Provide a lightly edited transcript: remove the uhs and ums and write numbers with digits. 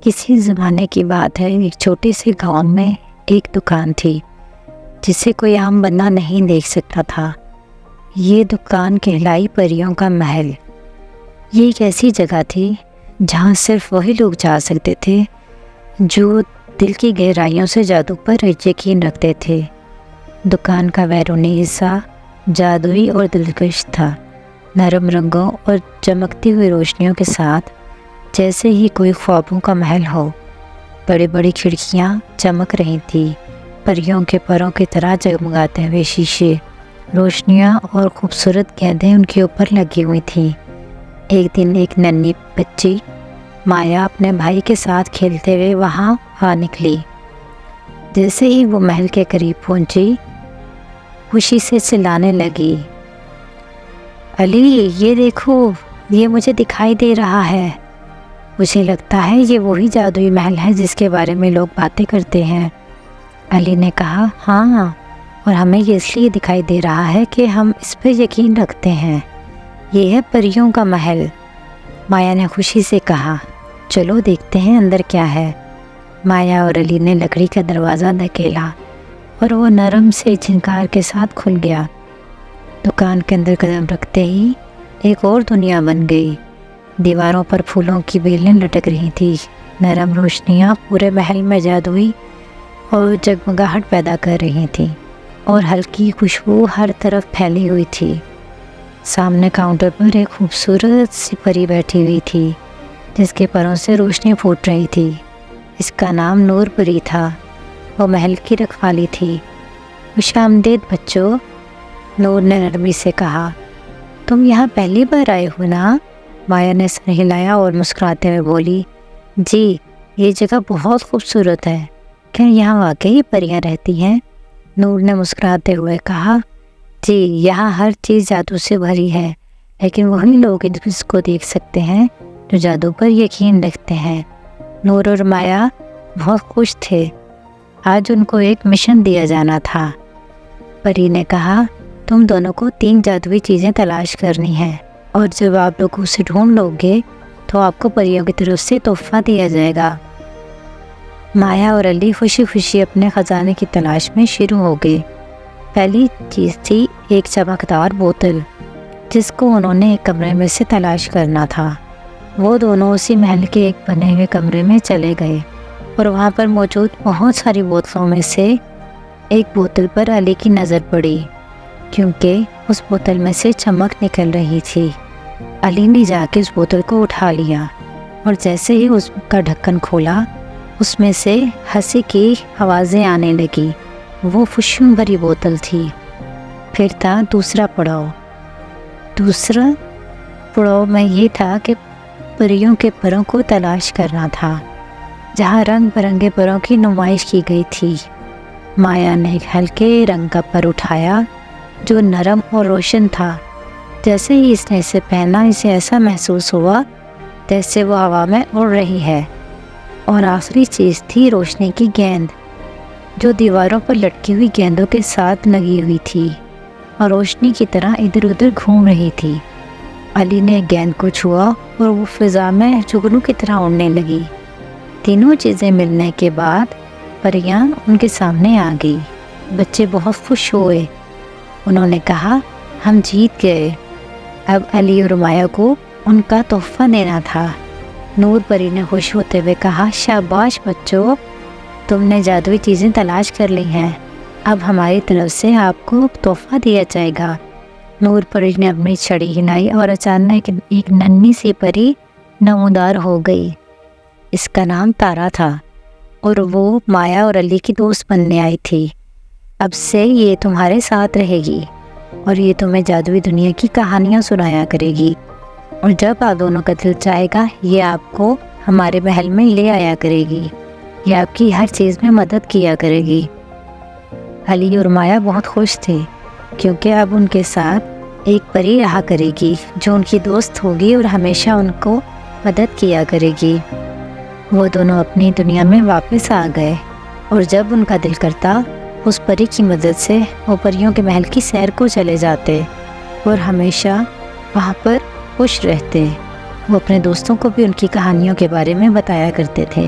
کسی زمانے کی بات ہے، ایک چھوٹے سے گاؤں میں ایک دکان تھی جسے کوئی عام بندہ نہیں دیکھ سکتا تھا۔ یہ دکان کہلائی پریوں کا محل۔ یہ ایک ایسی جگہ تھی جہاں صرف وہی لوگ جا سکتے تھے جو دل کی گہرائیوں سے جادو پر یقین رکھتے تھے۔ دکان کا بیرونی حصہ جادوئی اور دلکش تھا، نرم رنگوں اور چمکتی ہوئی روشنیوں کے ساتھ، جیسے ہی کوئی خوابوں کا محل ہو۔ بڑی بڑی کھڑکیاں چمک رہی تھیں، پریوں کے پروں کی طرح جگمگاتے ہوئے شیشے، روشنیاں اور خوبصورت گیندیں ان کے اوپر لگی ہوئی تھیں۔ ایک دن ایک ننھی بچی مایا اپنے بھائی کے ساتھ کھیلتے ہوئے وہاں آ نکلی۔ جیسے ہی وہ محل کے قریب پہنچی، خوشی سے چلانے لگی، علی یہ دیکھو، یہ مجھے دکھائی دے رہا ہے۔ مجھے لگتا ہے یہ وہی جادوئی محل ہے جس کے بارے میں لوگ باتیں کرتے ہیں۔ علی نے کہا، ہاں، اور ہمیں یہ اس لیے دکھائی دے رہا ہے کہ ہم اس پر یقین رکھتے ہیں۔ یہ ہے پریوں کا محل۔ مایا نے خوشی سے کہا، چلو دیکھتے ہیں اندر کیا ہے۔ مایا اور علی نے لکڑی کا دروازہ دھکیلا اور وہ نرم سے جھنکار کے ساتھ کھل گیا۔ دکان کے اندر قدم رکھتے ہی ایک اور دنیا بن گئی۔ دیواروں پر پھولوں کی بیلیں لٹک رہی تھی، نرم روشنیاں پورے محل میں جادوئی اور جگمگاہٹ پیدا کر رہی تھیں، اور ہلکی خوشبو ہر طرف پھیلی ہوئی تھی۔ سامنے کاؤنٹر پر ایک خوبصورت سی پری بیٹھی ہوئی تھی جس کے پروں سے روشنی پھوٹ رہی تھی۔ اس کا نام نور پری تھا۔ وہ محل کی رکھوالی تھی۔ خوش آمدید بچوں، نور نے نرمی سے کہا۔ تم یہاں پہلی بار آئے ہو نا؟ مایا نے سر ہلایا اور مسکراتے ہوئے بولی، جی، یہ جگہ بہت خوبصورت ہے۔ کیا یہاں واقعی پریاں رہتی ہیں؟ نور نے مسکراتے ہوئے کہا، جی، یہاں ہر چیز جادو سے بھری ہے، لیکن وہی لوگ اس کو دیکھ سکتے ہیں جو جادو پر یقین رکھتے ہیں۔ نور اور مایا بہت خوش تھے۔ آج ان کو ایک مشن دیا جانا تھا۔ پری نے کہا، تم دونوں کو 3 جادوئی چیزیں تلاش کرنی ہیں، اور جب آپ لوگ اسے ڈھونڈ لو گے تو آپ کو پریوں کی طرف سے تحفہ دیا جائے گا۔ مایا اور علی خوشی خوشی اپنے خزانے کی تلاش میں شروع ہو گئے۔ پہلی چیز تھی ایک چمکدار بوتل، جس کو انہوں نے ایک کمرے میں سے تلاش کرنا تھا۔ وہ دونوں اسی محل کے ایک بنے ہوئے کمرے میں چلے گئے، اور وہاں پر موجود بہت ساری بوتلوں میں سے ایک بوتل پر علی کی نظر پڑی، کیونکہ اس بوتل میں سے چمک نکل رہی تھی۔ علی نے جا کے اس بوتل کو اٹھا لیا، اور جیسے ہی اس کا ڈھکن کھولا، اس میں سے ہنسی کی آوازیں آنے لگی۔ وہ خوشیوں بھری بوتل تھی۔ پھر تھا دوسرا پڑاؤ۔ دوسرا پڑاؤ میں یہ تھا کہ پریوں کے پروں کو تلاش کرنا تھا، جہاں رنگ برنگے پروں کی نمائش کی گئی تھی۔ مایا نے ایک ہلکے رنگ کا پر اٹھایا جو نرم اور روشن تھا۔ جیسے ہی اس نے اسے پہنا، اسے ایسا محسوس ہوا جیسے وہ ہوا میں اڑ رہی ہے۔ اور آخری چیز تھی روشنی کی گیند، جو دیواروں پر لٹکی ہوئی گیندوں کے ساتھ لگی ہوئی تھی اور روشنی کی طرح ادھر ادھر گھوم رہی تھی۔ علی نے گیند کو چھوا اور وہ فضا میں جگنو کی طرح اڑنے لگی۔ تینوں چیزیں ملنے کے بعد پریاں ان کے سامنے آ گئی۔ بچے بہت خوش ہوئے۔ انہوں نے کہا، ہم جیت گئے۔ اب علی اور مایا کو ان کا تحفہ دینا تھا۔ نور پری نے خوش ہوتے ہوئے کہا، شاباش بچوں، تم نے جادوئی چیزیں تلاش کر لی ہیں۔ اب ہماری طرف سے آپ کو تحفہ دیا جائے گا۔ نور پری نے اپنی چھڑی ہلائی اور اچانک ایک ننھی سی پری نمودار ہو گئی۔ اس کا نام تارا تھا، اور وہ مایا اور علی کی دوست بننے آئی تھی۔ اب سے یہ تمہارے ساتھ رہے گی، اور یہ تمہیں جادوئی دنیا کی کہانیاں سنایا کرے گی، اور جب آپ دونوں کا دل چاہے گا یہ آپ کو ہمارے محل میں لے آیا کرے گی۔ یہ آپ کی ہر چیز میں مدد کیا کرے گی۔ علی اور مایا بہت خوش تھے، کیونکہ اب ان کے ساتھ ایک پری رہا کرے گی جو ان کی دوست ہوگی اور ہمیشہ ان کو مدد کیا کرے گی۔ وہ دونوں اپنی دنیا میں واپس آ گئے، اور جب ان کا دل کرتا اس پری کی مدد سے وہ پریوں کے محل کی سیر کو چلے جاتے اور ہمیشہ وہاں پر خوش رہتے۔ وہ اپنے دوستوں کو بھی ان کی کہانیوں کے بارے میں بتایا کرتے تھے۔